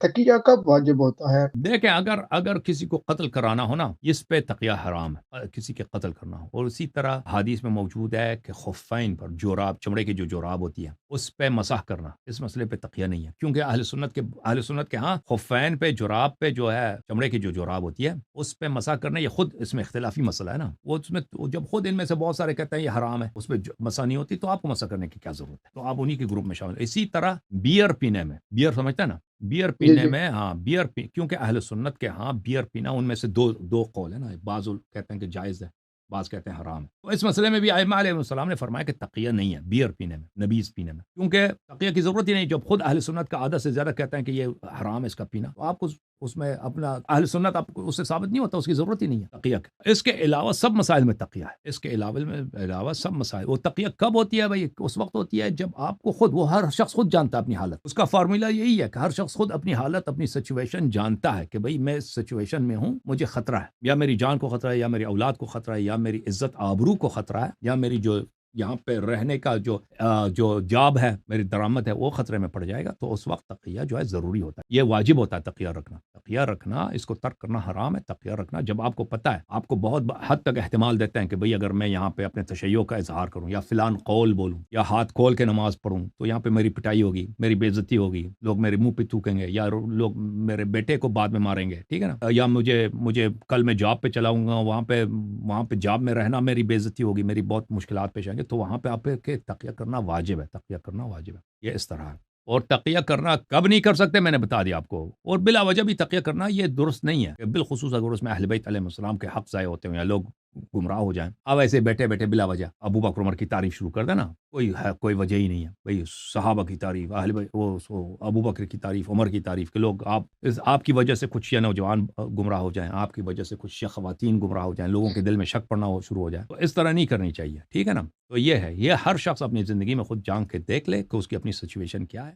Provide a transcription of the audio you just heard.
تقیہ کب واجب ہوتا ہے؟ دیکھیں اگر کسی کو قتل کرانا ہو نا، اس پہ تقیہ حرام ہے، کسی کے قتل کرنا ہو۔ اور اسی طرح حدیث میں موجود ہے کہ خفین پر جوراب، چمڑے کی جو جوراب ہوتی ہے اس پہ مسح کرنا، اس مسئلے پہ تقیہ نہیں ہے، کیونکہ اہل سنت کے ہاں خفین پہ، جوراب پہ جو ہے چمڑے کی جو جوراب ہوتی ہے اس پہ مسح کرنا، یہ خود اس میں اختلافی مسئلہ ہے نا، وہ اس میں جب خود ان میں سے بہت سارے کہتے ہیں یہ حرام ہے، اس پہ مسح نہیں ہوتی، تو آپ کو مسح کرنے کی کیا ضرورت ہے؟ تو آپ انہی کے گروپ میں شامل۔ اسی طرح بیئر پینے میں، بیئر سمجھتا ہے نا، بیئر جی پینے جی میں، ہاں کیونکہ اہل سنت کے ہاں بیئر پینا، ان میں سے دو قول ہے نا، بعض کہتے ہیں کہ جائز ہے، بعض کہتے ہیں حرام ہے۔ تو اس مسئلے میں بھی ائمہ علیہ السلام نے فرمایا کہ تقیہ نہیں ہے بیئر پینے میں، نبیذ پینے میں، کیونکہ تقیہ کی ضرورت ہی نہیں، جب خود اہل سنت کا آدھا سے زیادہ کہتے ہیں کہ یہ حرام ہے اس کا پینا، تو آپ کو اس میں اپنا اہل سنت آپ کو اس سے ثابت نہیں ہوتا، اس کی ضرورت ہی نہیں ہے تقیہ کی۔ اس کے علاوہ سب مسائل میں تقیہ ہے، اس کے علاوہ سب مسائل، وہ تقیہ کب ہوتی ہے بھائی؟ اس وقت ہوتی ہے جب آپ کو خود، وہ ہر شخص خود جانتا ہے اپنی حالت، اس کا فارمولا یہی ہے کہ ہر شخص خود اپنی حالت، اپنی سچویشن جانتا ہے کہ بھائی میں اس سچویشن میں ہوں، مجھے خطرہ ہے، یا میری جان کو خطرہ ہے، یا میری اولاد کو خطرہ ہے، یا میری عزت آبرو کو خطرہ ہے، یا میری جو یہاں پہ رہنے کا جو جاب ہے، میری درآمد ہے، وہ خطرے میں پڑ جائے گا، تو اس وقت تقیہ جو ہے ضروری ہوتا ہے، یہ واجب ہوتا ہے تقیہ رکھنا۔ تقیہ رکھنا، اس کو ترک کرنا حرام ہے۔ تقیہ رکھنا جب آپ کو پتہ ہے، آپ کو بہت حد تک احتمال دیتے ہیں کہ بھئی اگر میں یہاں پہ اپنے تشیع کا اظہار کروں، یا فلان قول بولوں، یا ہاتھ کھول کے نماز پڑھوں، تو یہاں پہ میری پٹائی ہوگی، میری بے عزتی ہوگی، لوگ میرے منہ پہ تھوکیں گے، یا لوگ میرے بیٹے کو بعد میں ماریں گے، ٹھیک ہے نا، یا مجھے کل میں جاب پہ چلاؤں گا، وہاں پہ جاب میں رہنا میری بے عزتی ہوگی، میری بہت مشکلات پیش آئیں گے، تو وہاں پہ آپ کے تقیہ کرنا واجب ہے، تقیہ کرنا واجب ہے، یہ اس طرح ہے۔ اور تقیہ کرنا کب نہیں کر سکتے، میں نے بتا دیا آپ کو، اور بلا وجہ بھی تقیہ کرنا یہ درست نہیں ہے، بالخصوص اگر اس میں اہل بیت علیہ السلام کے حق ضائع ہوتے ہیں، یا لوگ گمراہ ہو جائیں۔ اب ایسے بیٹھے بیٹھے بلا وجہ ابو بکر عمر کی تعریف شروع کر دینا، کوئی وجہ ہی نہیں ہے بھئی، صحابہ کی تعریف، اہل بیت، ابو بکر کی تعریف، عمر کی تعریف، کہ لوگ آپ کی وجہ سے کچھ شیعہ نوجوان گمراہ ہو جائیں، آپ کی وجہ سے کچھ شیعہ خواتین گمراہ ہو جائیں، لوگوں کے دل میں شک پڑنا شروع ہو جائے، تو اس طرح نہیں کرنی چاہیے، ٹھیک ہے نا۔ تو یہ ہے، یہ ہر شخص اپنی زندگی میں خود جان کے دیکھ لے کہ اس کی اپنی سچویشن کیا ہے۔